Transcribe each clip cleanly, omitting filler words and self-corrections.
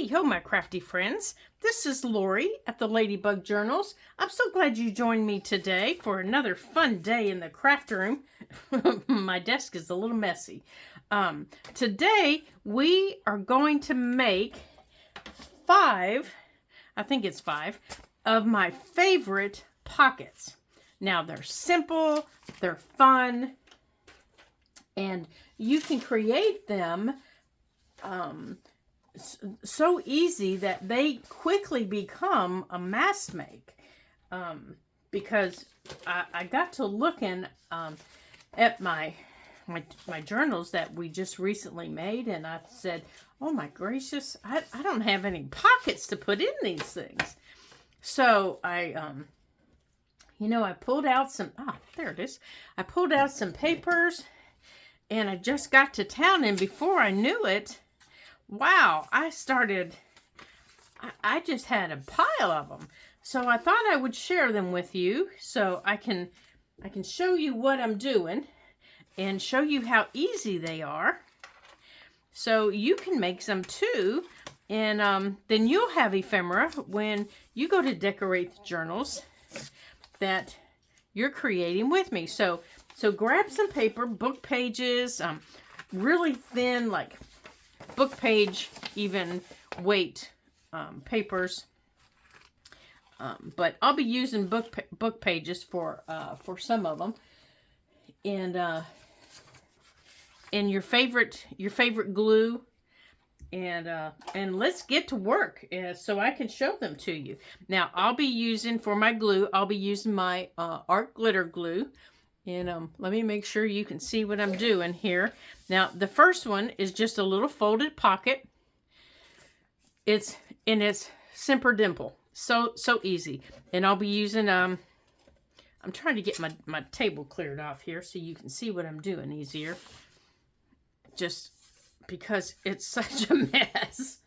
Howdy ho, my crafty friends. This is Lori at the Ladybug Journals. I'm so glad you joined me today for another fun day in the craft room. My desk is a little messy. Today we are going to make five of my favorite pockets. Now they're simple, they're fun, and you can create them so easy that they quickly become a mass make. Because I got to looking at my journals that we just recently made, and I said, oh my gracious, I don't have any pockets to put in these things. So I pulled out some, there it is. I pulled out some papers, and I just got to town, and before I knew it, wow, I just had a pile of them. So I thought I would share them with you so I can show you what I'm doing and show you how easy they are. So you can make some too, and then you'll have ephemera when you go to decorate the journals that you're creating with me. So grab some paper, book pages, really thin, like book page even weight papers. But I'll be using book pages for some of them, and your favorite glue, and let's get to work so I can show them to you. Now I'll be using for my glue. I'll be using my art glitter glue, and let me make sure you can see what I'm doing here. Now the first one is just a little folded pocket. It's Simper Dimple. So easy. And I'll be using, I'm trying to get my table cleared off here so you can see what I'm doing easier. Just because it's such a mess.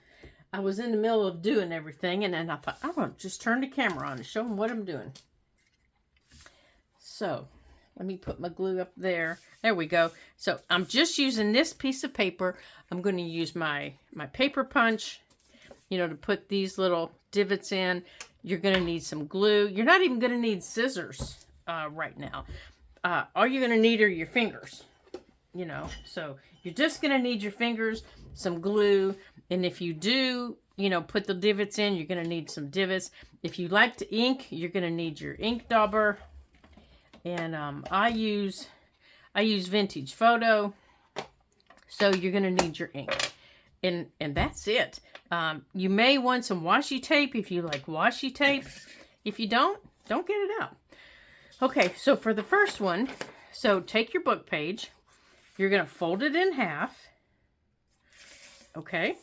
I was in the middle of doing everything, and then I thought, I'm going to just turn the camera on and show them what I'm doing. So, let me put my glue up there. There we go. So, I'm just using this piece of paper. I'm going to use my paper punch, to put these little divots in. You're going to need some glue. You're not even going to need scissors right now. All you're going to need are your fingers, So you're just going to need your fingers, some glue, and if you do, put the divots in, you're going to need some divots. If you like to ink, you're going to need your ink dauber. And I use Vintage Photo, so you're going to need your ink. And that's it. You may want some washi tape if you like washi tape. If you don't get it out. Okay, so for the first one, so take your book page. You're going to fold it in half. Okay.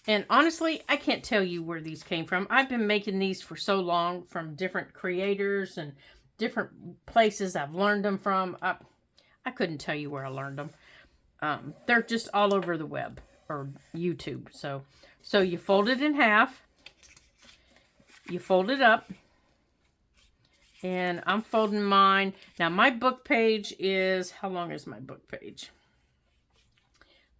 And honestly, I can't tell you where these came from. I've been making these for so long from different creators and different places I've learned them from. I couldn't tell you where I learned them. They're just all over the web or YouTube. So you fold it in half. You fold it up. And I'm folding mine. Now my book page is, how long is my book page?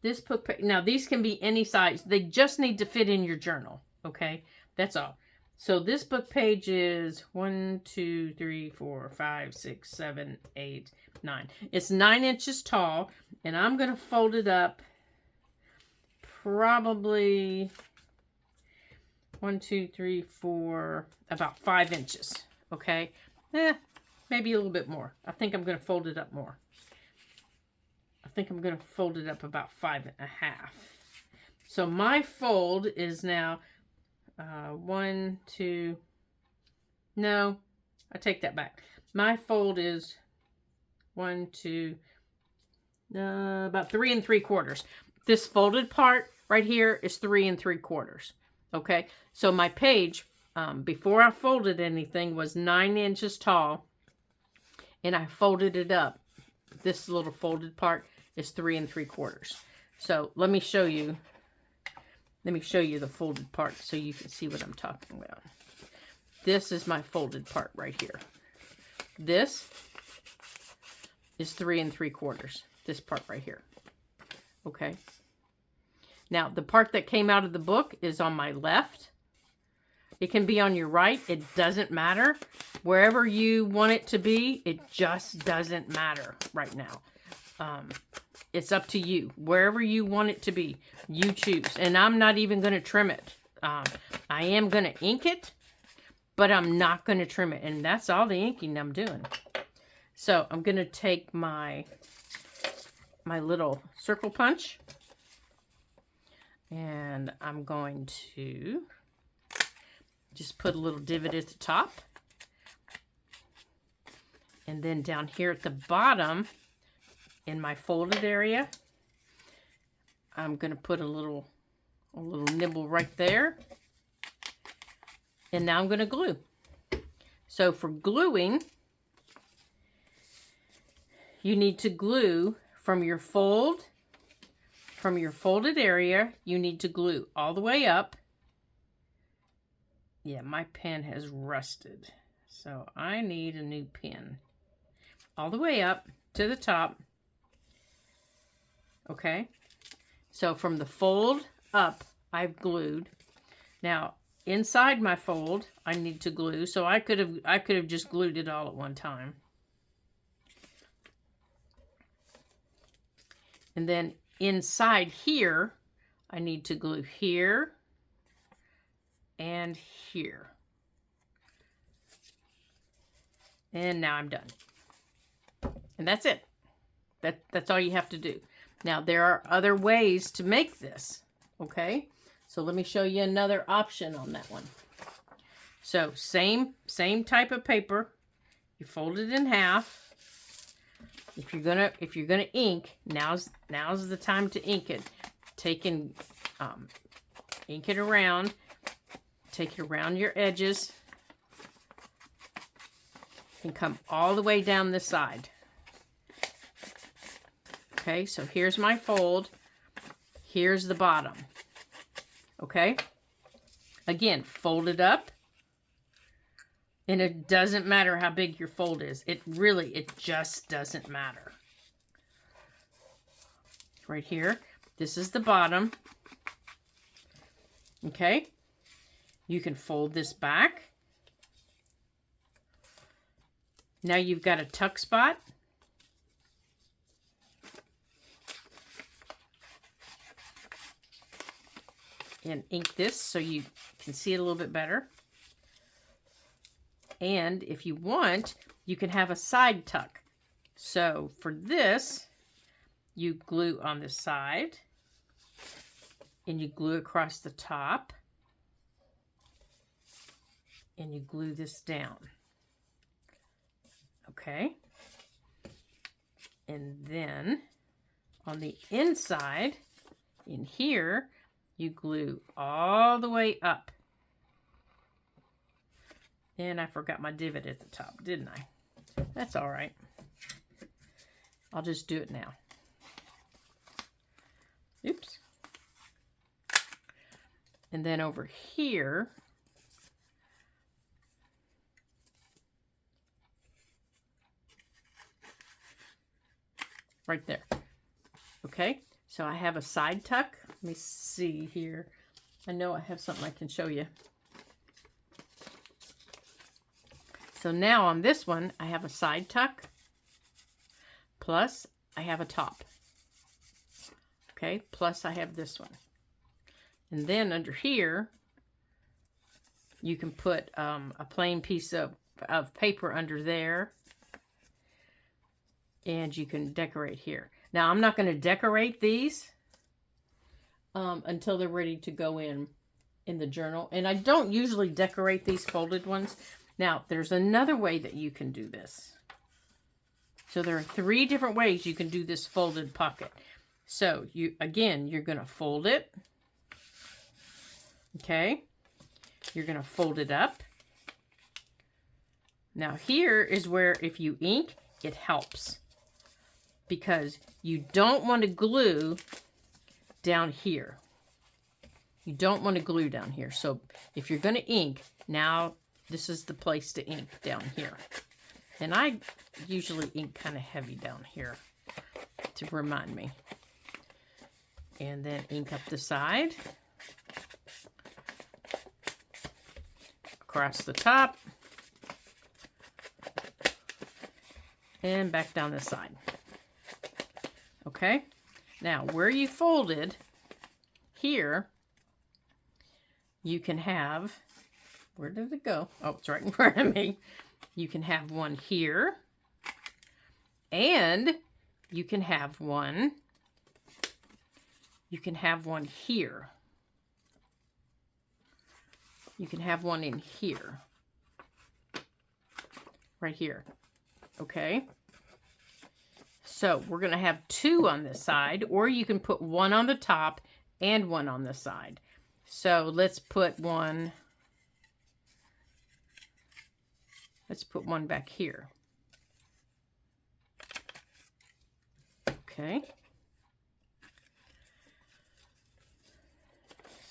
This book page, now these can be any size. They just need to fit in your journal. Okay, that's all. So this book page is 1, 2, 3, 4, 5, 6, 7, 8, 9. It's 9 inches tall, and I'm going to fold it up probably 1, 2, 3, 4, about 5 inches. Okay, maybe a little bit more. I think I'm going to fold it up more. I think I'm going to fold it up about 5.5. So my fold is now 1, 2. No, I take that back. My fold is 1, 2, about 3 3/4. This folded part right here is 3 3/4. Okay, so my page, before I folded anything, was 9 inches tall, and I folded it up. This little folded part is 3 3/4. So let me show you. Let me show you the folded part so you can see what I'm talking about. This is my folded part right here. This is 3 3/4. This part right here. Okay. Now, the part that came out of the book is on my left. It can be on your right. It doesn't matter. Wherever you want it to be, it just doesn't matter right now. It's up to you. Wherever you want it to be, you choose. And I'm not even going to trim it. I am going to ink it, but I'm not going to trim it. And that's all the inking I'm doing. So I'm going to take my little circle punch. And I'm going to just put a little divot at the top. And then down here at the bottom, in my folded area, I'm going to put a little nibble right there. And now I'm going to glue. So for gluing, you need to glue from your folded area. You need to glue all the way up. Yeah, my pen has rusted, so I need a new pen. All the way up to the top. Okay, so from the fold up, I've glued. Now, inside my fold, I need to glue, so I could have just glued it all at one time. And then inside here, I need to glue here and here. And now I'm done. And that's it. That's all you have to do. Now, there are other ways to make this, okay? So let me show you another option on that one. So same type of paper. You fold it in half. If you're gonna ink, now's the time to ink it. Ink it around. Take it around your edges. And come all the way down the side. Okay, so here's my fold. Here's the bottom. Okay? Again, fold it up. And it doesn't matter how big your fold is. It just doesn't matter. Right here. This is the bottom. Okay? You can fold this back. Now you've got a tuck spot. And ink this so you can see it a little bit better. And if you want, you can have a side tuck. So for this, you glue on the side and you glue across the top and you glue this down. Okay. And then on the inside, in here, you glue all the way up. And I forgot my divot at the top, didn't I? That's all right. I'll just do it now. Oops. And then over here, right there. Okay, so I have a side tuck. Let me see here. I know I have something I can show you. So now on this one, I have a side tuck, plus I have a top. Okay, plus I have this one. And then under here, you can put a plain piece of paper under there. And you can decorate here. Now, I'm not going to decorate these until they're ready to go in the journal. And I don't usually decorate these folded ones. Now, there's another way that you can do this. So there are 3 different ways you can do this folded pocket. So, you're going to fold it. Okay. You're going to fold it up. Now, here is where if you ink, it helps. Because you don't want to glue down here. You don't want to glue down here. So if you're going to ink, now this is the place to ink down here. And I usually ink kind of heavy down here to remind me. And then ink up the side. Across the top. And back down the side. Okay? Now, where you folded, here, you can have, where did it go? Oh, it's right in front of me. You can have one here. And you can have one here. You can have one in here. Right here. Okay? So we're going to have two on this side, or you can put one on the top and one on the side. So let's put one back here. Okay.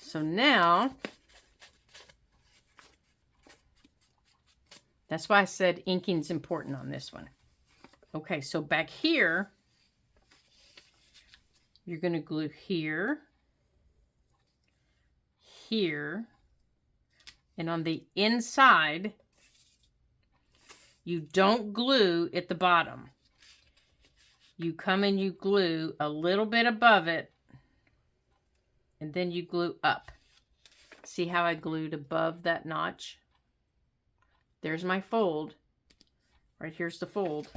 So now, that's why I said inking's important on this one. Okay, so back here, you're going to glue here, here, and on the inside, you don't glue at the bottom. You come and you glue a little bit above it, and then you glue up. See how I glued above that notch? There's my fold. Right here's the fold.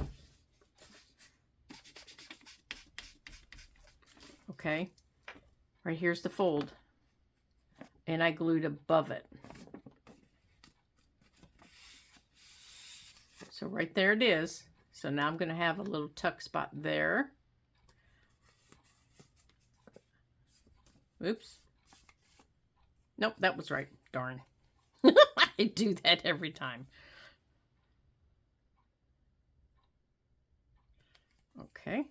Okay, right here's the fold, and I glued above it. So right there it is. So now I'm going to have a little tuck spot there. Oops. Nope, that was right. Darn. I do that every time. Okay.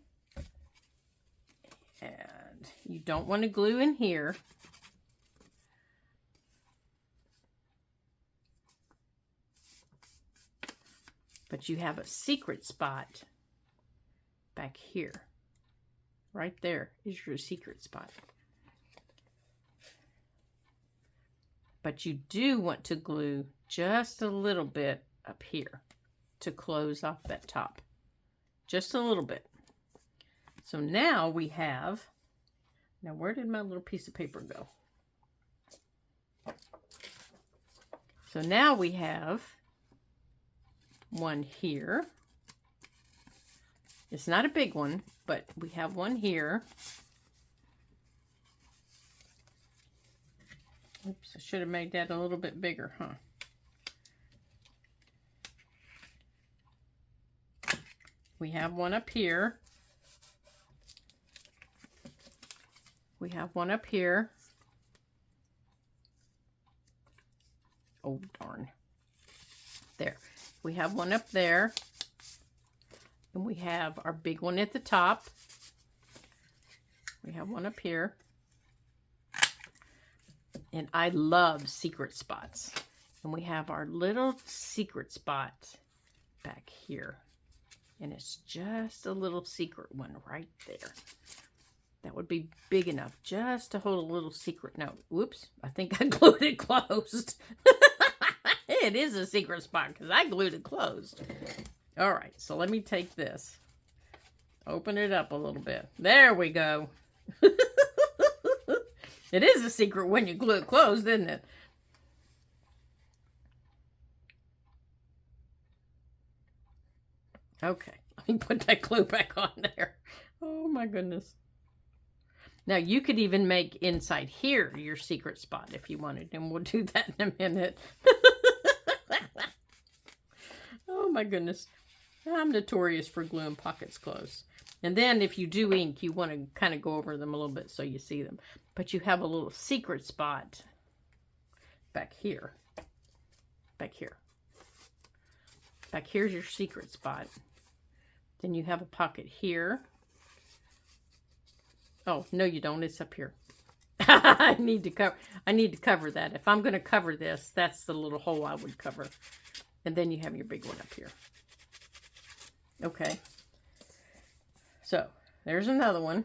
And you don't want to glue in here. But you have a secret spot back here. Right there is your secret spot. But you do want to glue just a little bit up here to close off that top. Just a little bit. So now we have, now where did my little piece of paper go? So now we have one here. It's not a big one, but we have one here. Oops, I should have made that a little bit bigger, huh? We have one up here. We have one up here. Oh, darn. There. We have one up there. And we have our big one at the top. We have one up here. And I love secret spots. And we have our little secret spot back here. And it's just a little secret one right there. That would be big enough just to hold a little secret note. Whoops, I think I glued it closed. It is a secret spot because I glued it closed. All right, so let me take this. Open it up a little bit. There we go. It is a secret when you glue it closed, isn't it? Okay, let me put that glue back on there. Oh my goodness. Now you could even make inside here your secret spot if you wanted, and we'll do that in a minute. Oh my goodness. I'm notorious for gluing pockets closed. And then if you do ink, you want to kind of go over them a little bit so you see them. But you have a little secret spot back here. Back here. Back here's your secret spot. Then you have a pocket here. Oh, no you don't. It's up here. I need to cover that. If I'm going to cover this, that's the little hole I would cover. And then you have your big one up here. Okay. So, there's another one.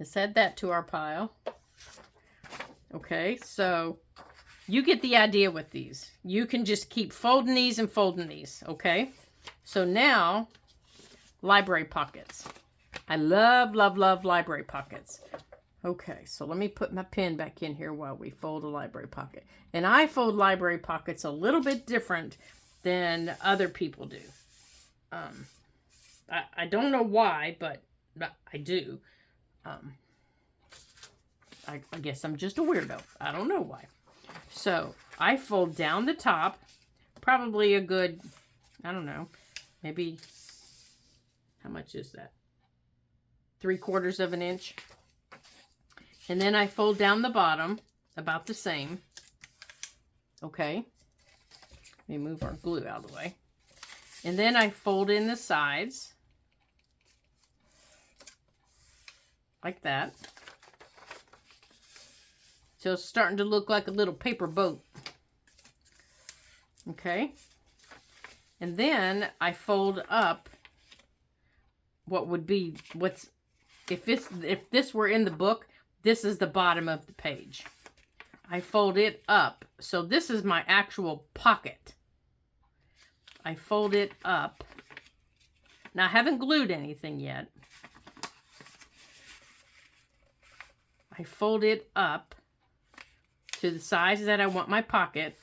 Let's add that to our pile. Okay, so you get the idea with these. You can just keep folding these and folding these, okay? So now, library pockets. I love, love, love library pockets. Okay, so let me put my pen back in here while we fold a library pocket. And I fold library pockets a little bit different than other people do. I don't know why, but I do. I guess I'm just a weirdo. I don't know why. So I fold down the top, probably a good, I don't know, maybe, how much is that? 3/4 of an inch. And then I fold down the bottom about the same. Okay. Let me move our glue out of the way. And then I fold in the sides. Like that. So it's starting to look like a little paper boat. Okay. And then I fold up what would be, if this were in the book, this is the bottom of the page. I fold it up. So this is my actual pocket. I fold it up. Now I haven't glued anything yet. I fold it up to the size that I want my pocket.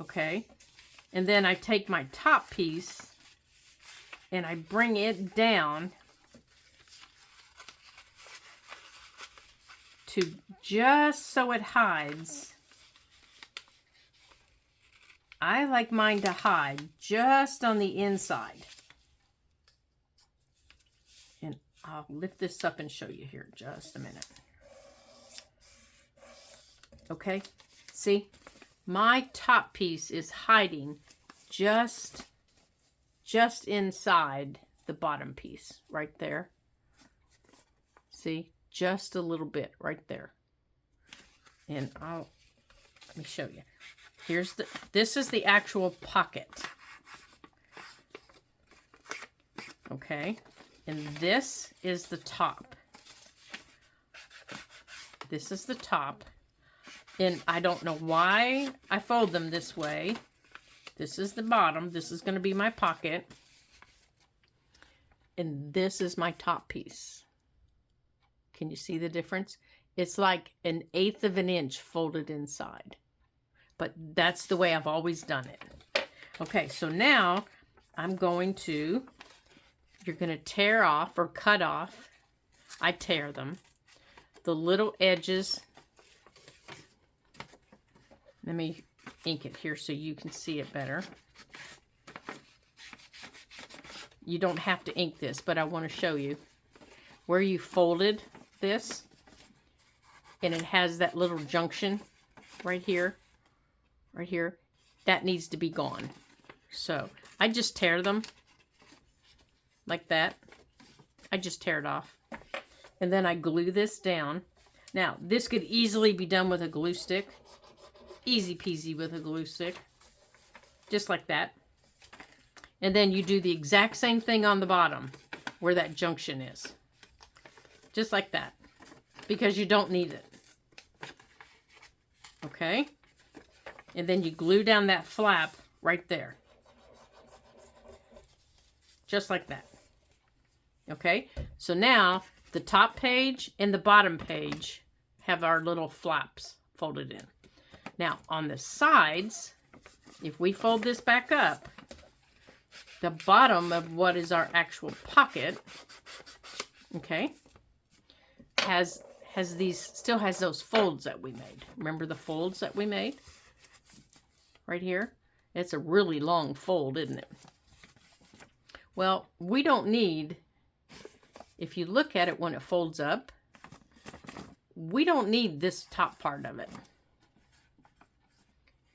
Okay. And then I take my top piece and I bring it down to just so it hides. I like mine to hide just on the inside. And I'll lift this up and show you here in just a minute. Okay, see? My top piece is hiding just inside the bottom piece right there. See? Just a little bit right there. And let me show you. This is the actual pocket. Okay. And this is the top. This is the top. And I don't know why I fold them this way. This is the bottom. This is going to be my pocket. And this is my top piece. Can you see the difference? It's like 1/8 of an inch folded inside. But that's the way I've always done it. Okay, so now you're going to tear off or cut off. I tear them. The little edges. Let me ink it here so you can see it better. You don't have to ink this, but I want to show you where you folded this, and it has that little junction right here, that needs to be gone. So I just tear them like that. I just tear it off, and then I glue this down. Now this could easily be done with a glue stick, easy peasy with a glue stick, just like that. And then you do the exact same thing on the bottom where that junction is. Just like that, because you don't need it. Okay? And then you glue down that flap right there. Just like that. Okay? So now the top page and the bottom page have our little flaps folded in. Now on the sides, if we fold this back up, the bottom of what is our actual pocket, okay, still has those folds that we made. Remember the folds that we made? Right here. It's a really long fold, isn't it? Well, we don't need, if you look at it when it folds up, we don't need this top part of it.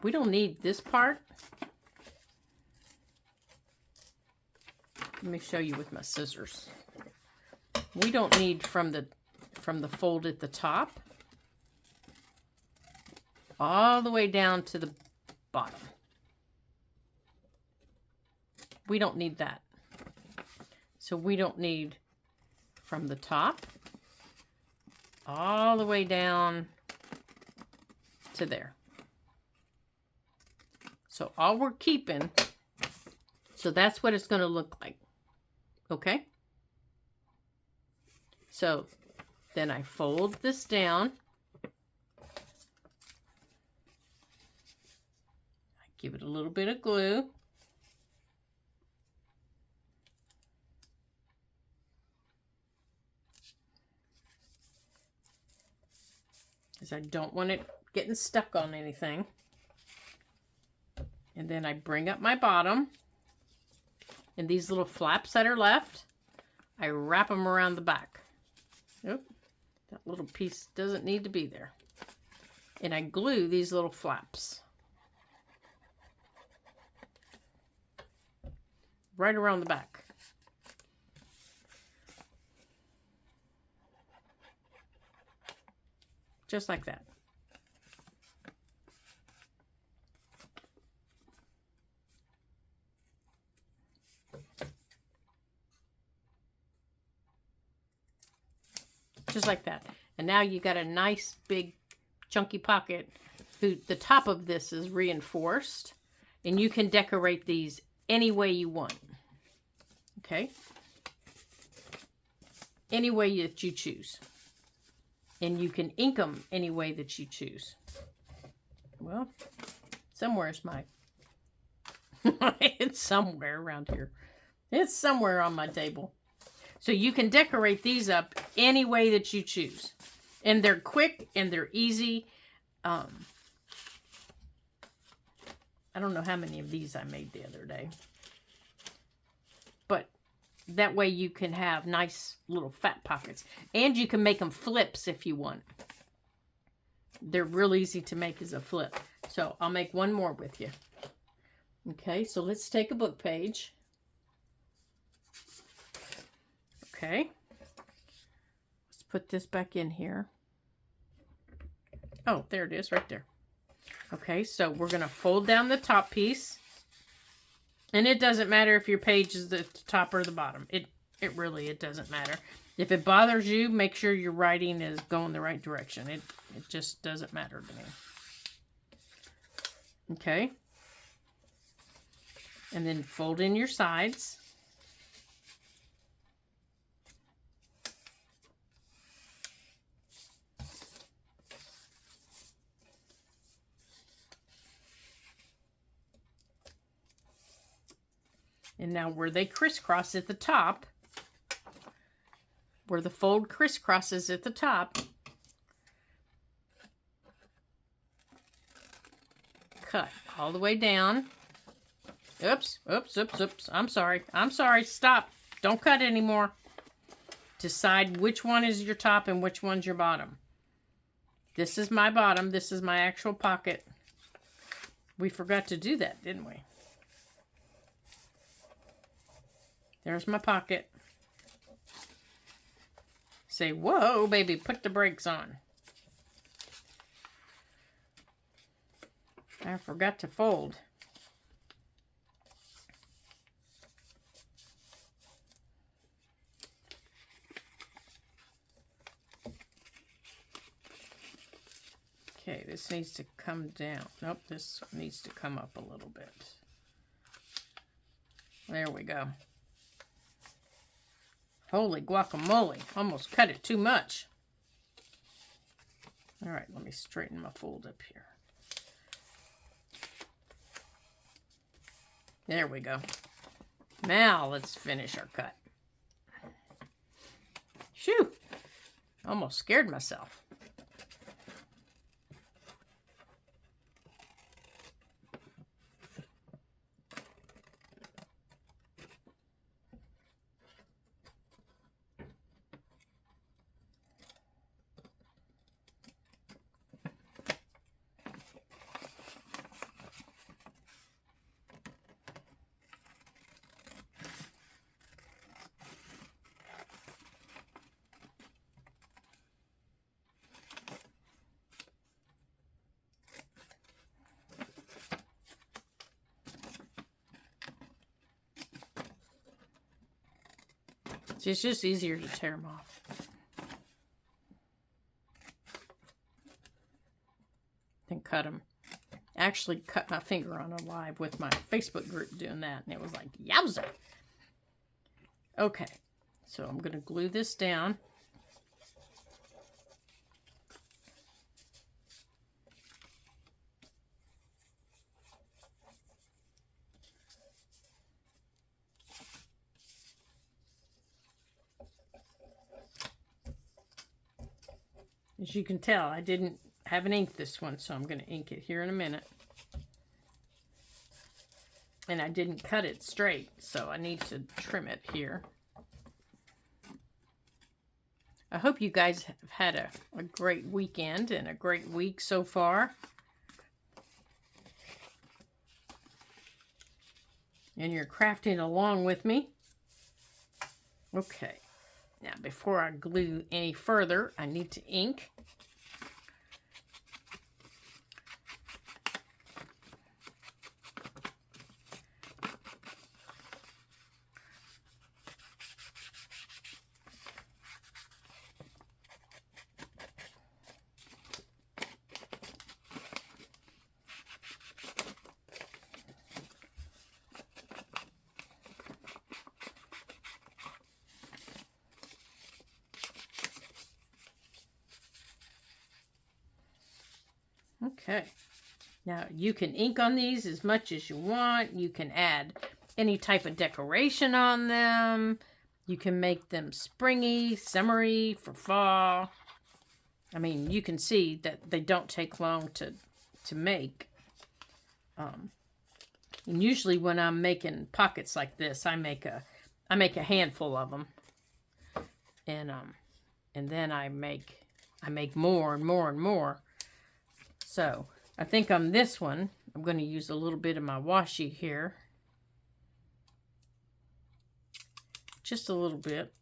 We don't need this part. Let me show you with my scissors. We don't need from the fold at the top all the way down to the bottom. We don't need that. So we don't need from the top all the way down to there. So all we're keeping, so that's what it's going to look like. Okay? So then I fold this down. I give it a little bit of glue. Because I don't want it getting stuck on anything. And then I bring up my bottom. And these little flaps that are left, I wrap them around the back. Oop, that little piece doesn't need to be there. And I glue these little flaps right around the back. Just like that. Just like that. And now you got a nice big chunky pocket. The top of this is reinforced. And you can decorate these any way you want. Okay? Any way that you choose. And you can ink them any way that you choose. Well, somewhere's my... It's somewhere around here. It's somewhere on my table. So you can decorate these up any way that you choose. And they're quick and they're easy. I don't know how many of these I made the other day. But that way you can have nice little fat pockets. And you can make them flips if you want. They're real easy to make as a flip. So I'll make one more with you. Okay, so let's take a book page. Okay. Let's put this back in here. Oh, there it is right there. Okay, so we're going to fold down the top piece. And it doesn't matter if your page is the top or the bottom. It doesn't matter. If it bothers you, make sure your writing is going the right direction. It just doesn't matter to me. Okay. And then fold in your sides. And now where they crisscross at the top, where the fold crisscrosses at the top, cut all the way down. Oops, oops, oops, oops. I'm sorry. I'm sorry. Stop. Don't cut anymore. Decide which one is your top and which one's your bottom. This is my bottom. This is my actual pocket. We forgot to do that, didn't we? There's my pocket. Say, whoa, baby, put the brakes on. I forgot to fold. Okay, this needs to come down. Nope, this needs to come up a little bit. There we go. Holy guacamole. Almost cut it too much. All right, let me straighten my fold up here. There we go. Now let's finish our cut. Shoo! Almost scared myself. It's just easier to tear them off. can cut them. I actually cut my finger on a live with my Facebook group doing that, and it was like, yowza. Okay, so I'm going to glue this down. As you can tell, I didn't have an ink this one, so I'm going to ink it here in a minute. And I didn't cut it straight, so I need to trim it here. I hope you guys have had a great weekend and a great week so far. And you're crafting along with me. Okay. Now, before I glue any further, I need to ink. Okay, now you can ink on these as much as you want. You can add any type of decoration on them. You can make them springy, summery, for fall. I mean, you can see that they don't take long to make. And usually when I'm making pockets like this, I make a handful of them. And then I make more and more and more. So, I think on this one, I'm going to use a little bit of my washi here. Just a little bit.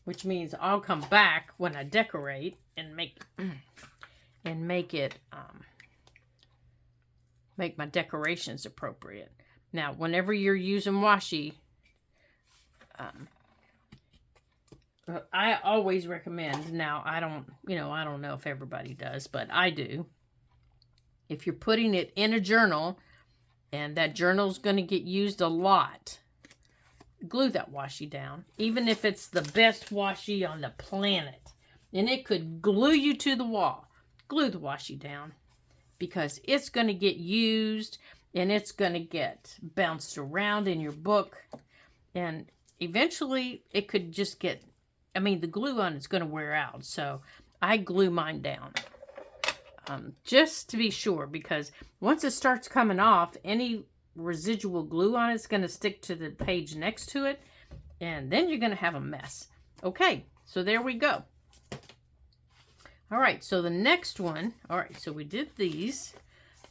Which means I'll come back when I decorate and make my decorations appropriate. Now, whenever you're using washi, I always recommend, now I don't know if everybody does, but I do. If you're putting it in a journal and that journal's going to get used a lot, glue that washi down. Even if it's the best washi on the planet and it could glue you to the wall, glue the washi down, because it's going to get used and it's going to get bounced around in your book, and eventually it could just get, the glue on it's going to wear out. So I glue mine down just to be sure, because once it starts coming off, any residual glue on it's going to stick to the page next to it, and then you're going to have a mess. Okay, so there we go. All right, so the next one, all right, so we did these.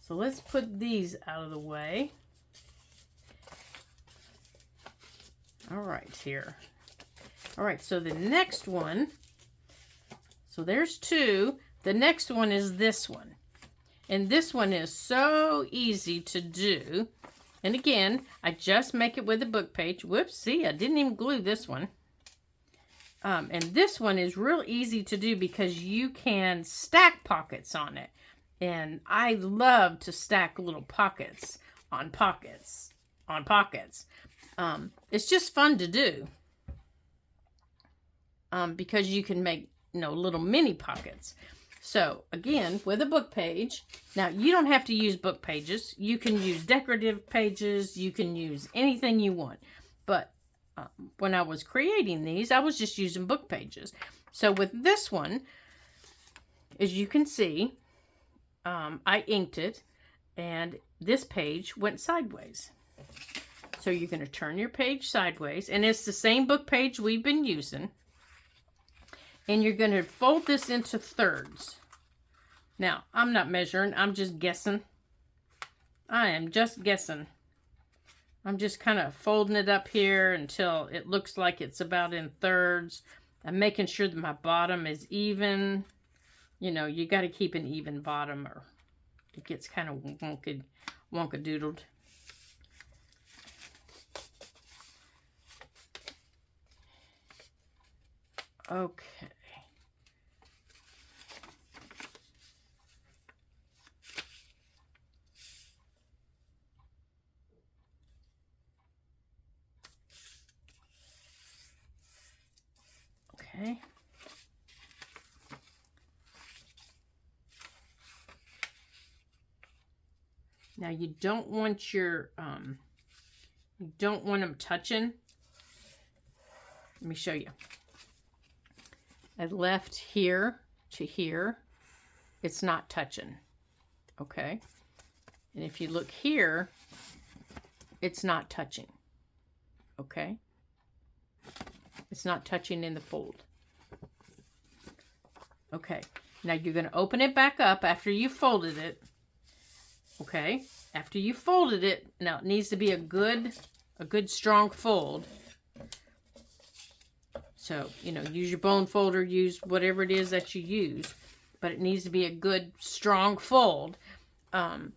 So let's put these out of the way. All right, here. All right, so the next one, so there's two. The next one is this one. And this one is so easy to do. And again, I just make it with a book page. Whoops, see, I didn't even glue this one. And this one is real easy to do because you can stack pockets on it. And I love to stack little pockets on pockets on pockets. It's just fun to do. Because you can make, little mini pockets. So, again, with a book page, now you don't have to use book pages. You can use decorative pages. You can use anything you want. But when I was creating these, I was just using book pages. So, with this one, as you can see, I inked it, and this page went sideways. So, you're going to turn your page sideways, and it's the same book page we've been using. And you're going to fold this into thirds. Now, I'm not measuring. I'm just guessing. I am just guessing. I'm just kind of folding it up here until it looks like it's about in thirds. I'm making sure that my bottom is even. You got to keep an even bottom or it gets kind of wonkadoodled. Okay. Okay. Now you don't want your, you don't want them touching. Let me show you. I left here to here. It's not touching. Okay. And if you look here, it's not touching. Okay. It's not touching in the fold. Okay. Now you're going to open it back up after you folded it. Okay. After you folded it, now it needs to be a good strong fold. So, you know, use your bone folder, use whatever it is that you use, but it needs to be a good strong fold. And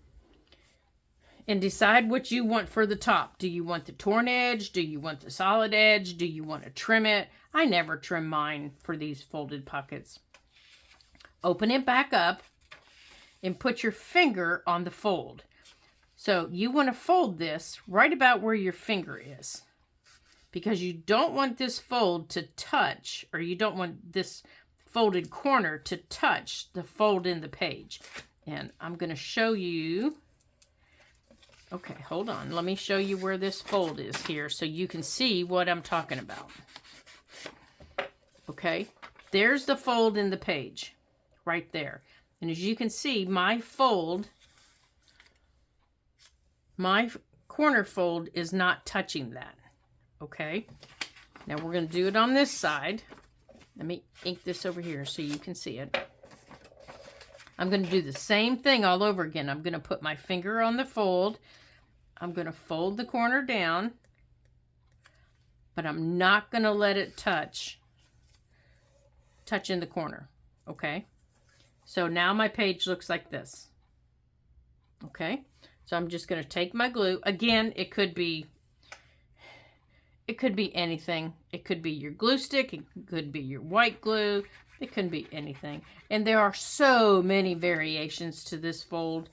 decide what you want for the top. Do you want the torn edge? Do you want the solid edge? Do you want to trim it? I never trim mine for these folded pockets. Open it back up and put your finger on the fold. So you want to fold this right about where your finger is, because you don't want this fold to touch, or you don't want this folded corner to touch the fold in the page. And I'm going to show you. Okay, hold on. Let me show you where this fold is here so you can see what I'm talking about. Okay, there's the fold in the page right there. And as you can see, my fold, my corner fold is not touching that. Okay, now we're going to do it on this side. Let me ink this over here so you can see it. I'm going to do the same thing all over again. I'm going to put my finger on the fold. I'm going to fold the corner down, but I'm not going to let it touch in the corner. Okay. So now my page looks like this. Okay. So I'm just going to take my glue. Again, it could be anything. It could be your glue stick. It could be your white glue. It can be anything. And there are so many variations to this fold.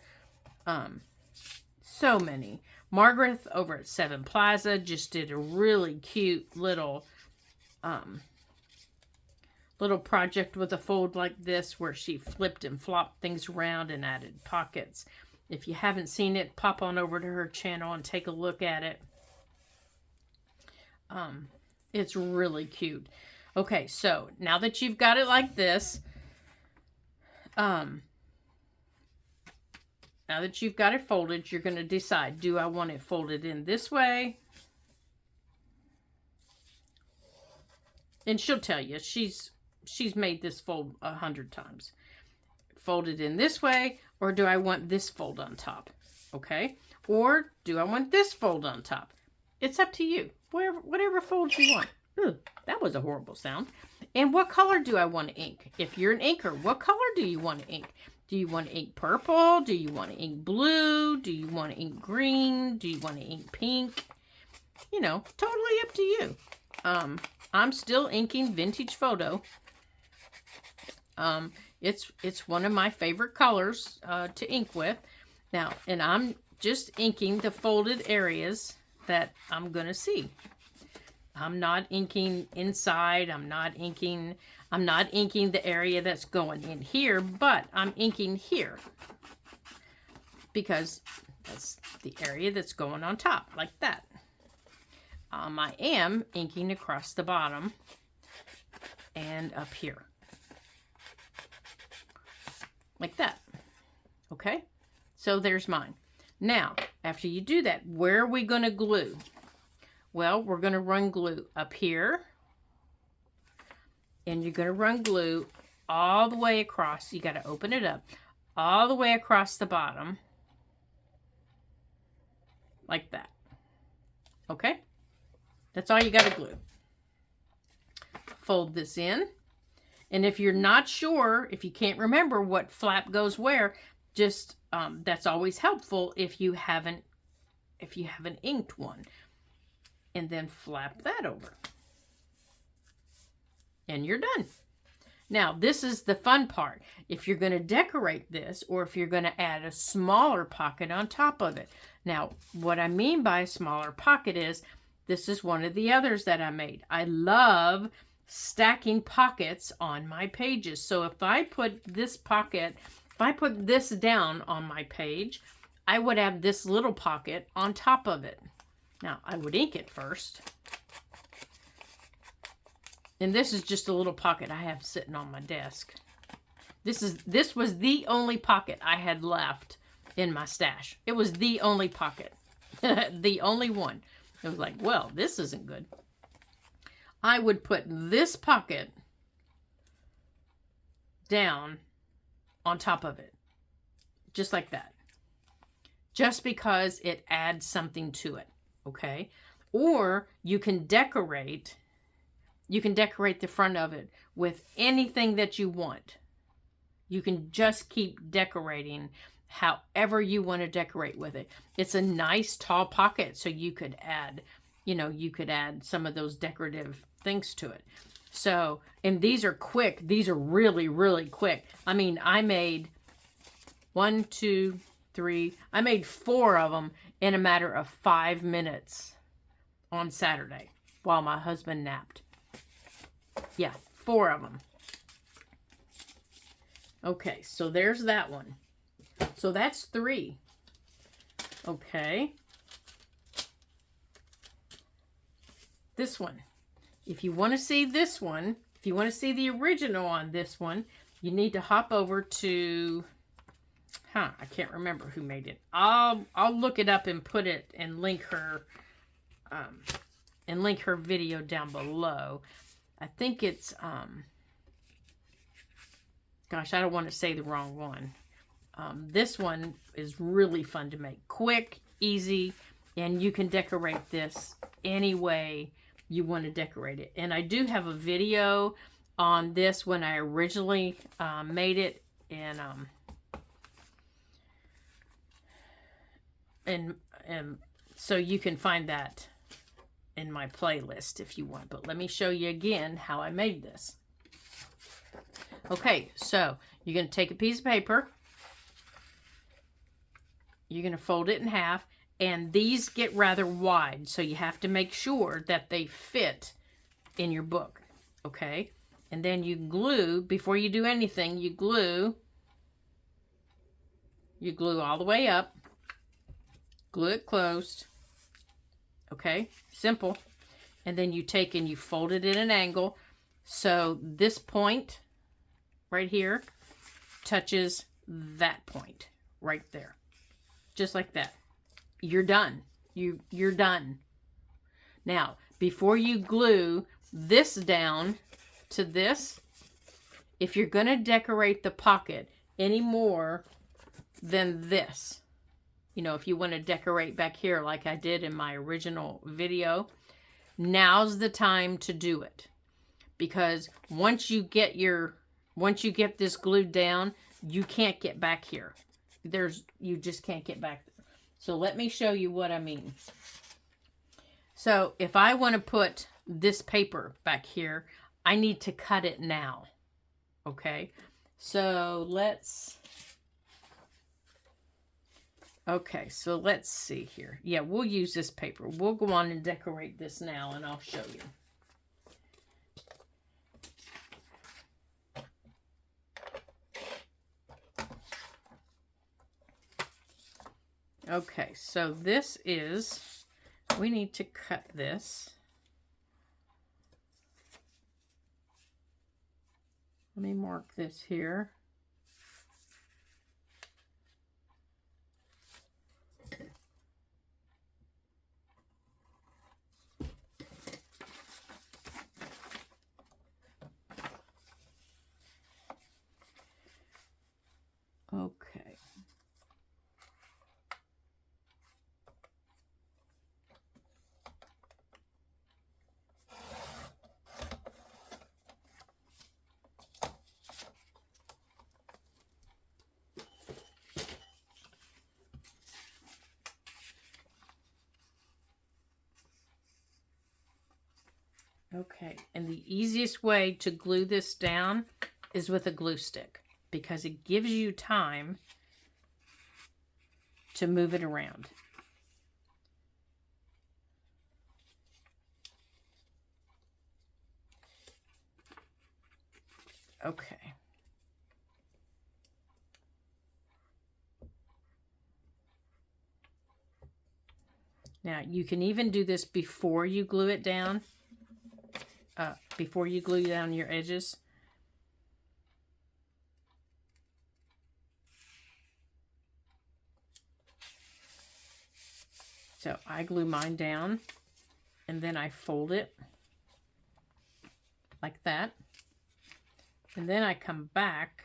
So many. Margaret over at Seven Plaza just did a really cute little project with a fold like this, where she flipped and flopped things around and added pockets. If you haven't seen it, pop on over to her channel and take a look at it. It's really cute. Okay, so now that you've got it like this, now that you've got it folded, you're going to decide, do I want it folded in this way? And she'll tell you, she's made this fold 100 times. Folded in this way, or do I want this fold on top? Okay? Or do I want this fold on top? It's up to you. Whatever fold you want. Ooh, that was a horrible sound. And what color do I want to ink? If you're an inker, what color do you want to ink? Do you want to ink purple? Do you want to ink blue? Do you want to ink green? Do you want to ink pink? You know, totally up to you. I'm still inking Vintage Photo. It's one of my favorite colors to ink with. Now, and I'm just inking the folded areas that I'm going to see. I'm not inking inside. I'm not inking the area that's going in here, but I'm inking here because that's the area that's going on top, like that. I am inking across the bottom and up here, like that. Okay, so there's mine. Now, after you do that, where are we going to glue? Well, we're going to run glue up here. And you're going to run glue all the way across. You got to open it up. All the way across the bottom. Like that. Okay? That's all you got to glue. Fold this in. And if you're not sure, if you can't remember what flap goes where, just that's always helpful if you haven't inked one. And then flap that over. And you're done. Now, this is the fun part. If you're going to decorate this, or if you're going to add a smaller pocket on top of it. Now, what I mean by a smaller pocket is, this is one of the others that I made. I love stacking pockets on my pages. So if I put this pocket, if I put this down on my page, I would have this little pocket on top of it. Now, I would ink it first. And this is just a little pocket I have sitting on my desk. This was the only pocket I had left in my stash. It was the only pocket. The only one. It was like, well, this isn't good. I would put this pocket down on top of it. Just like that. Just because it adds something to it. Okay? Or you can decorate the front of it with anything that you want. You can just keep decorating however you want to decorate with it. It's a nice tall pocket, so you could add, you could add some of those decorative things to it. So, and these are quick. These are really, really quick. I mean, I made 1, 2, 3. I made 4 of them in a matter of 5 minutes on Saturday while my husband napped. Yeah, 4 of them. Okay, so there's that one. So that's 3. Okay. This one. If you want to see this one, if you want to see the original on this one, you need to hop over to, I can't remember who made it. I'll look it up and put it and link her video down below. I think it's gosh, I don't want to say the wrong one. This one is really fun to make. Quick, easy, and you can decorate this any way you want to decorate it. And I do have a video on this when I originally made it, and so you can find that in my playlist if you want. But let me show you again how I made this. Okay, so you're going to take a piece of paper. You're going to fold it in half. And these get rather wide, so you have to make sure that they fit in your book. Okay? And then you glue, before you do anything, you glue all the way up. Glue it closed. Okay? Simple. And then you take and you fold it in an angle. So this point right here touches that point right there. Just like that. You're done. You're done. Now, before you glue this down to this, if you're going to decorate the pocket any more than this, if you want to decorate back here like I did in my original video, now's the time to do it. Because once you get this glued down, you can't get back here. You just can't get back there. So let me show you what I mean. So if I want to put this paper back here, I need to cut it now. Okay? So let's see here. Yeah, we'll use this paper. We'll go on and decorate this now, and I'll show you. Okay, so we need to cut this. Let me mark this here. Okay. Okay, and the easiest way to glue this down is with a glue stick, because it gives you time to move it around. Okay. Now, you can even do this before you glue it down. Before you glue down your edges. So I glue mine down and then I fold it like that. And then I come back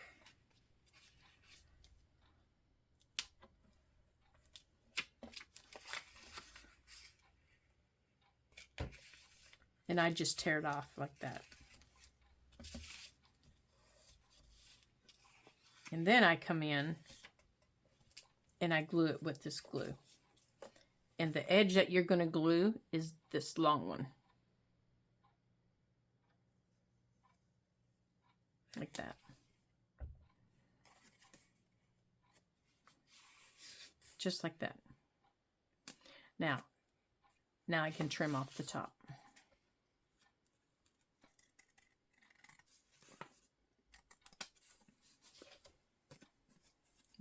and I just tear it off like that. And then I come in and I glue it with this glue. And the edge that you're going to glue is this long one. Like that. Just like that. Now I can trim off the top.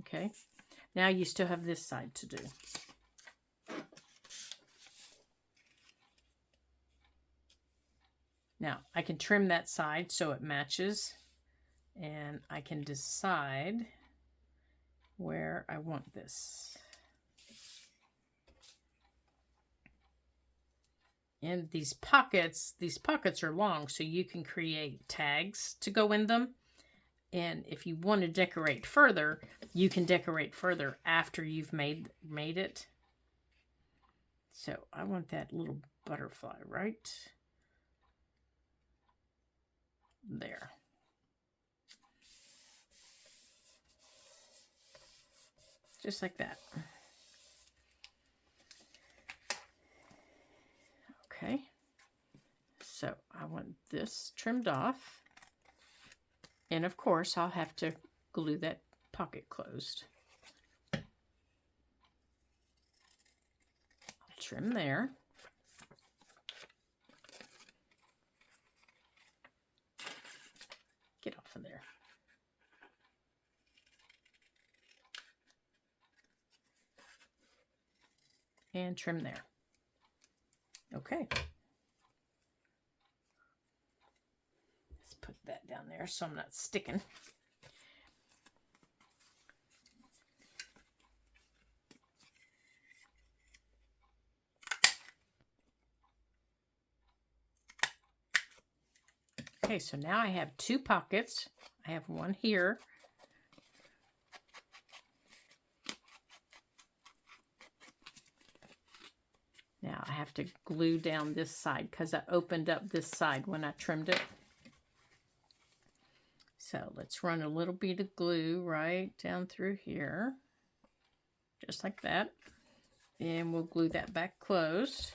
Okay. Now you still have this side to do. Now, I can trim that side so it matches, and I can decide where I want this. And these pockets are long, so you can create tags to go in them. And if you want to decorate further, you can decorate further after you've made it. So I want that little butterfly right there. Just like that. Okay. So I want this trimmed off. And of course, I'll have to glue that pocket closed. I'll trim there. Get off of there. And trim there. Okay. Let's put that down there so I'm not sticking. Okay, so now I have two pockets. I have one here. Now I have to glue down this side because I opened up this side when I trimmed it. So let's run a little bit of glue right down through here. Just like that. And we'll glue that back closed.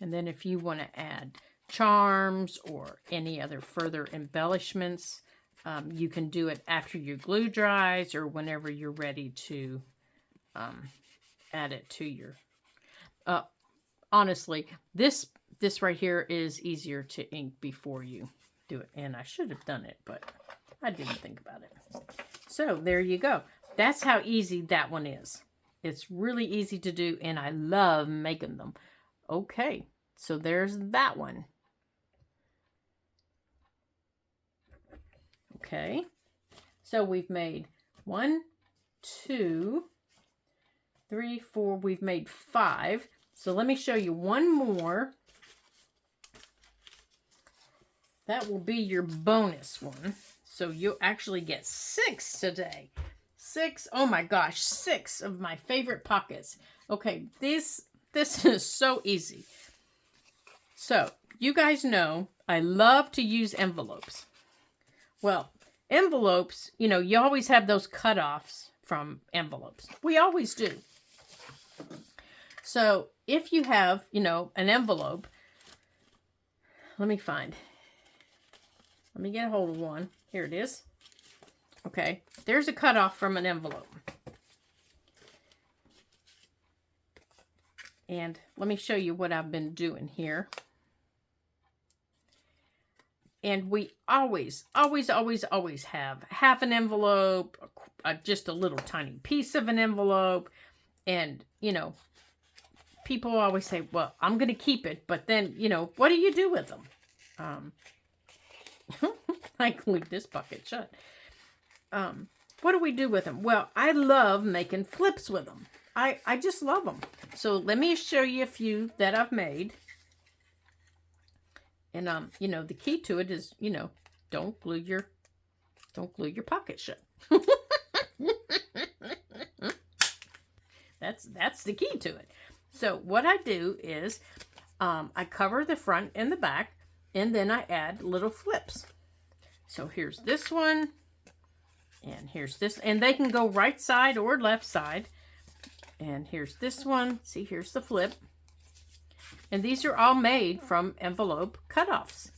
And then if you want to add charms or any other further embellishments, you can do it after your glue dries or whenever you're ready to add it to your... honestly, this right here is easier to ink before you do it. And I should have done it, but I didn't think about it. So there you go. That's how easy that one is. It's really easy to do, and I love making them. Okay, so there's that one. Okay, so we've made 1, 2, 3, 4. We've made 5. So let me show you one more. That will be your bonus one. So you'll actually get 6 today. 6, oh my gosh, 6 of my favorite pockets. Okay, this is so easy. So, you guys know I love to use envelopes. Well, envelopes, you know, you always have those cutoffs from envelopes. We always do. So, if you have, you know, an envelope, let me get a hold of one. Here it is. Okay, there's a cutoff from an envelope. And let me show you what I've been doing here. And we always, always, always, always have half an envelope, just a little tiny piece of an envelope. And, you know, people always say, well, I'm going to keep it. But then, you know, what do you do with them? I glued this bucket shut. What do we do with them? Well, I love making flips with them. I just love them. So let me show you a few that I've made. And, you know, the key to it is, you know, don't glue your pocket shut. That's the key to it. So what I do is, I cover the front and the back, and then I add little flips. So here's this one, and here's this, and they can go right side or left side. And here's this one. See, here's the flip. And these are all made from envelope cutoffs.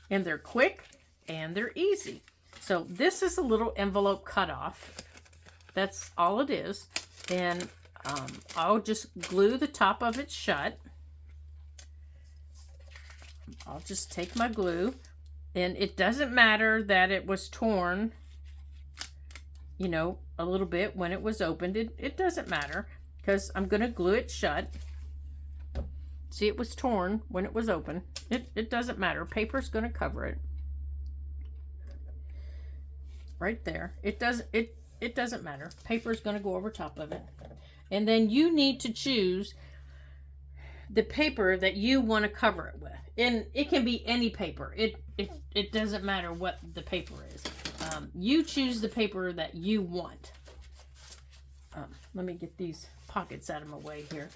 And they're quick and they're easy. So this is a little envelope cutoff. That's all it is. And I'll just glue the top of it shut. I'll just take my glue. And it doesn't matter that it was torn, you know, a little bit when it was opened. It doesn't matter because I'm going to glue it shut. See, it was torn when it was open. It doesn't matter. Paper's going to cover it. Right there. It doesn't matter. Paper's going to go over top of it. And then you need to choose the paper that you want to cover it with. And it can be any paper. It doesn't matter what the paper is. You choose the paper that you want. Let me get these pockets out of my way here.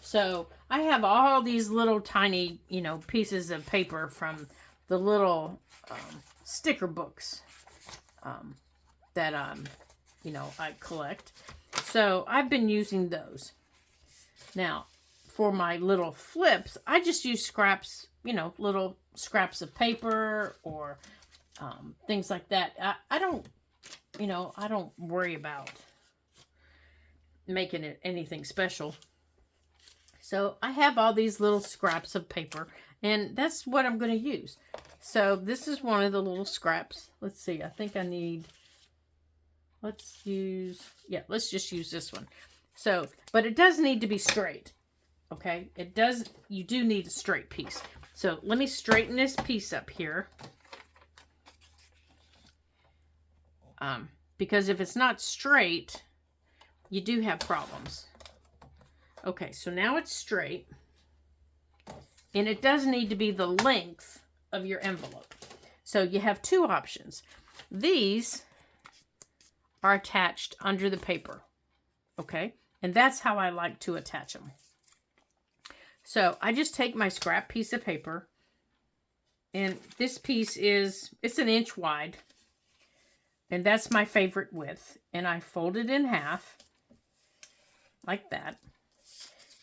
So I have all these little tiny, you know, pieces of paper from the little sticker books that you know, I collect. So I've been using those. Now, for my little flips, I just use scraps, you know, little scraps of paper or things like that. I don't, you know, I don't worry about making it anything special. So I have all these little scraps of paper, and that's what I'm going to use. So this is one of the little scraps. Let's see, I think I need, let's just use this one. So, but it does need to be straight. Okay, it does, you do need a straight piece. So let me straighten this piece up here. Because if it's not straight, you do have problems. Okay, so now it's straight. And it does need to be the length of your envelope. So you have two options. These are attached under the paper. Okay, and that's how I like to attach them. So I just take my scrap piece of paper, and this piece it's an inch wide, and that's my favorite width, and I fold it in half like that.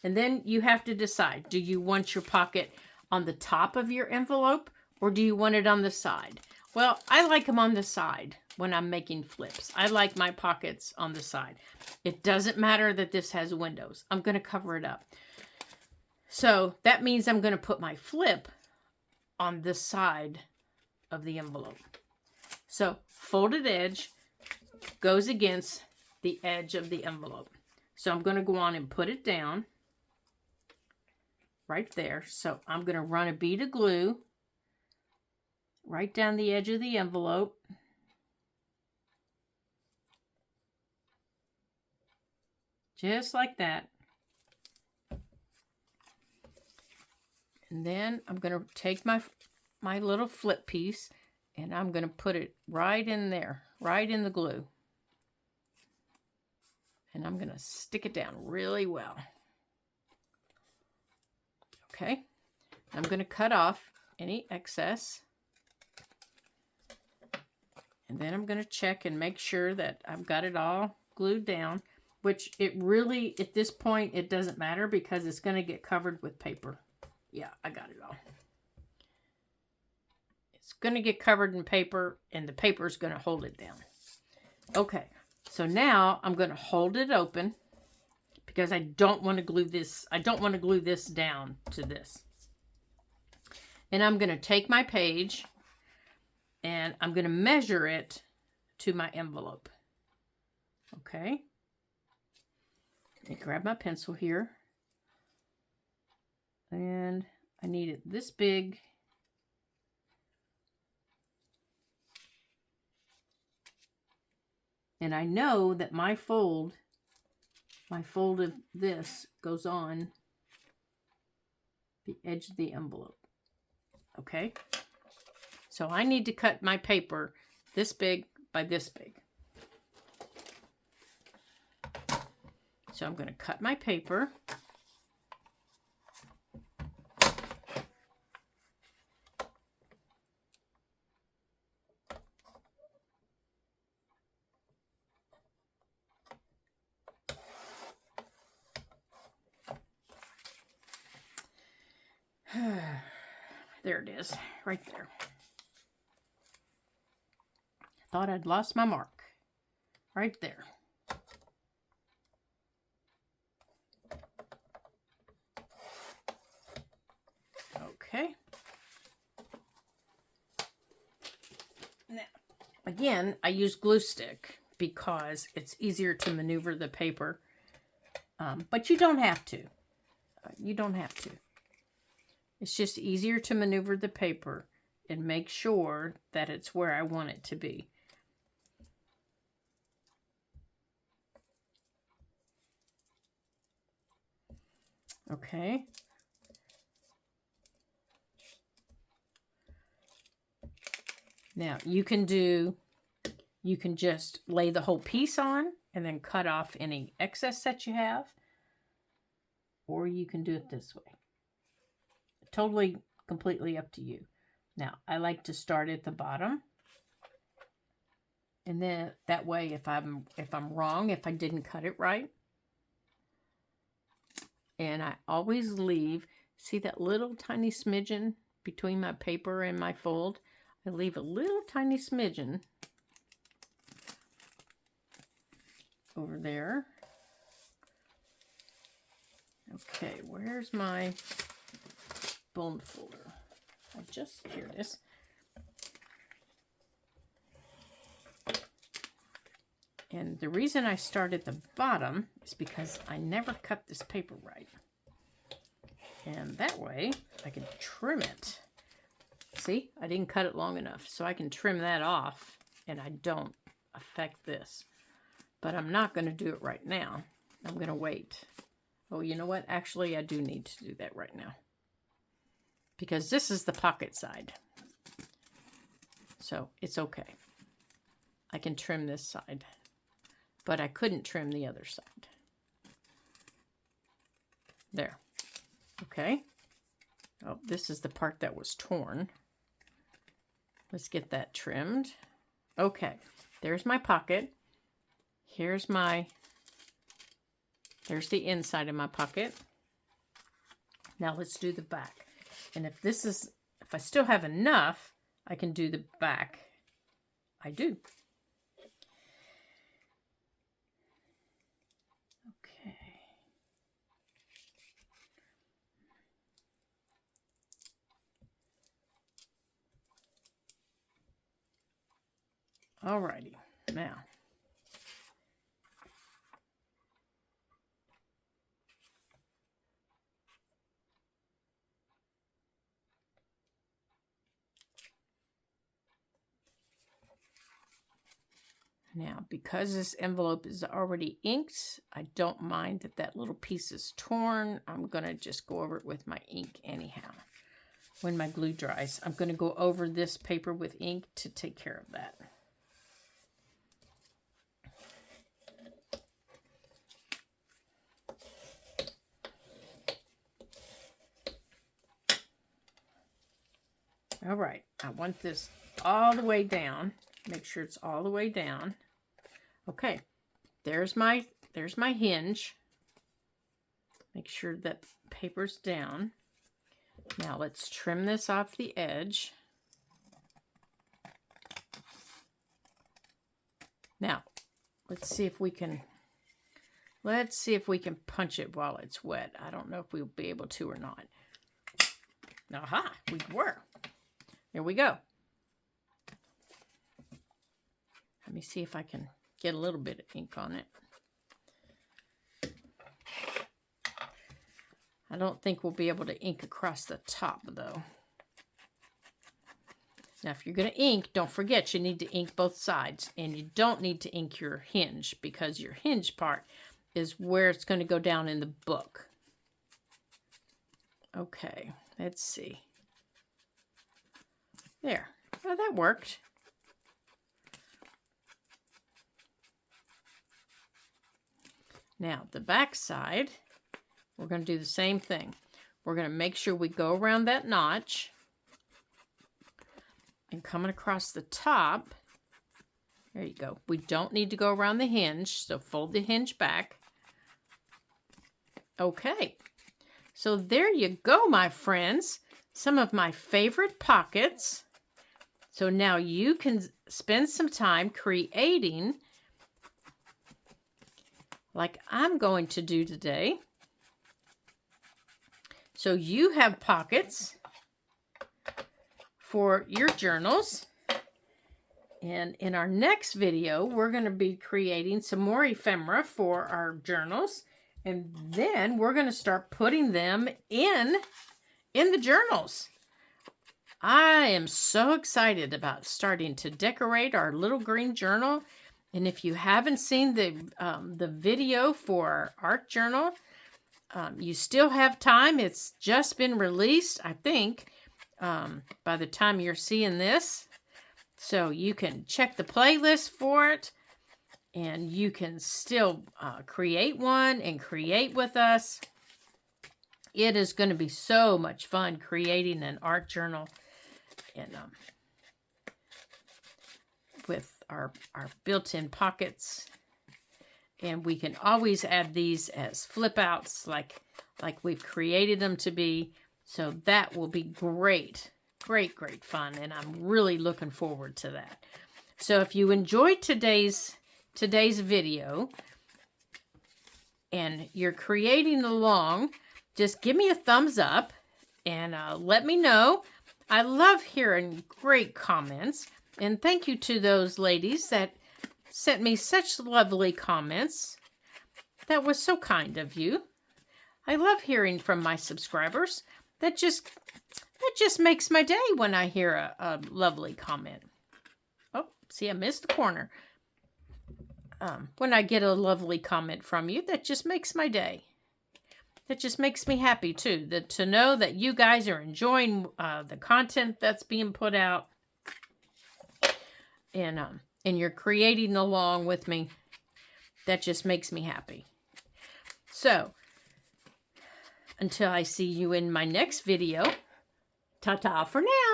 And then you have to decide, do you want your pocket on the top of your envelope or do you want it on the side? Well, I like them on the side when I'm making flips. I like my pockets on the side. It doesn't matter that this has windows. I'm going to cover it up. So that means I'm going to put my flip on the side of the envelope. So folded edge goes against the edge of the envelope. So I'm going to go on and put it down right there. So I'm going to run a bead of glue right down the edge of the envelope. Just like that. And then I'm going to take my little flip piece and I'm going to put it right in there, right in the glue. And I'm going to stick it down really well. Okay. I'm going to cut off any excess. And then I'm going to check and make sure that I've got it all glued down, which it really, at this point, it doesn't matter because it's going to get covered with paper. Yeah, I got it all. It's going to get covered in paper and the paper is going to hold it down. Okay, so now I'm going to hold it open because I don't want to glue this. I don't want to glue this down to this. And I'm going to take my page and I'm going to measure it to my envelope. Okay. Let me grab my pencil here. And I need it this big. And I know that my fold of this goes on the edge of the envelope. Okay? So I need to cut my paper this big by this big. So I'm going to cut my paper. There it is, right there. Thought I'd lost my mark. Right there. Okay. Now, again, I use glue stick because it's easier to maneuver the paper. But you don't have to. You don't have to. It's just easier to maneuver the paper and make sure that it's where I want it to be. Okay. Now you can just lay the whole piece on and then cut off any excess that you have. Or you can do it this way. Totally, completely up to you. Now, I like to start at the bottom. And then that way, if I'm wrong, if I didn't cut it right. And I always leave, see that little tiny smidgen between my paper and my fold? I leave a little tiny smidgen over there. Okay, where's my bone folder? Here it is. And the reason I start at the bottom is because I never cut this paper right. And that way I can trim it. See, I didn't cut it long enough, so I can trim that off and I don't affect this. But I'm not going to do it right now. I'm going to wait. Oh, you know what? Actually, I do need to do that right now. Because this is the pocket side. So it's okay. I can trim this side. But I couldn't trim the other side. There. Okay. Oh, this is the part that was torn. Let's get that trimmed. Okay. There's my pocket. There's the inside of my pocket. Now let's do the back. And if I still have enough, I can do the back. I do. Okay. Alrighty. Now. Now, because this envelope is already inked, I don't mind that little piece is torn. I'm going to just go over it with my ink anyhow. When my glue dries, I'm going to go over this paper with ink to take care of that. All right, I want this all the way down. Make sure it's all the way down. Okay, there's my hinge. Make sure that paper's down. Now let's trim this off the edge. Now, let's see if we can punch it while it's wet. I don't know if we'll be able to or not. Aha, we were. There we go. Let me see if I can get a little bit of ink on it. I don't think we'll be able to ink across the top, though. Now, if you're going to ink, don't forget you need to ink both sides. And you don't need to ink your hinge, because your hinge part is where it's going to go down in the book. Okay, let's see. There. Well, that worked. Now, the back side, we're going to do the same thing. We're going to make sure we go around that notch. And coming across the top, there you go. We don't need to go around the hinge, so fold the hinge back. Okay, so there you go, my friends. Some of my favorite pockets. So now you can spend some time creating, like I'm going to do today. So you have pockets for your journals. And in our next video, we're going to be creating some more ephemera for our journals. And then we're going to start putting them in the journals. I am so excited about starting to decorate our little green journal. And if you haven't seen the video for our art journal, you still have time. It's just been released, I think, by the time you're seeing this. So you can check the playlist for it, and you can still create one and create with us. It is going to be so much fun creating an art journal, and with our built-in pockets. And we can always add these as flip outs like we've created them to be. So that will be great, great, great fun. And I'm really looking forward to that. So if you enjoyed today's video and you're creating along, just give me a thumbs up and let me know. I love hearing great comments. And thank you to those ladies that sent me such lovely comments. That was so kind of you. I love hearing from my subscribers. That just makes my day when I hear a lovely comment. Oh, see, I missed the corner. When I get a lovely comment from you, that just makes my day. That just makes me happy too. To know that you guys are enjoying the content that's being put out. And you're creating along with me. That just makes me happy. So, until I see you in my next video, ta-ta for now.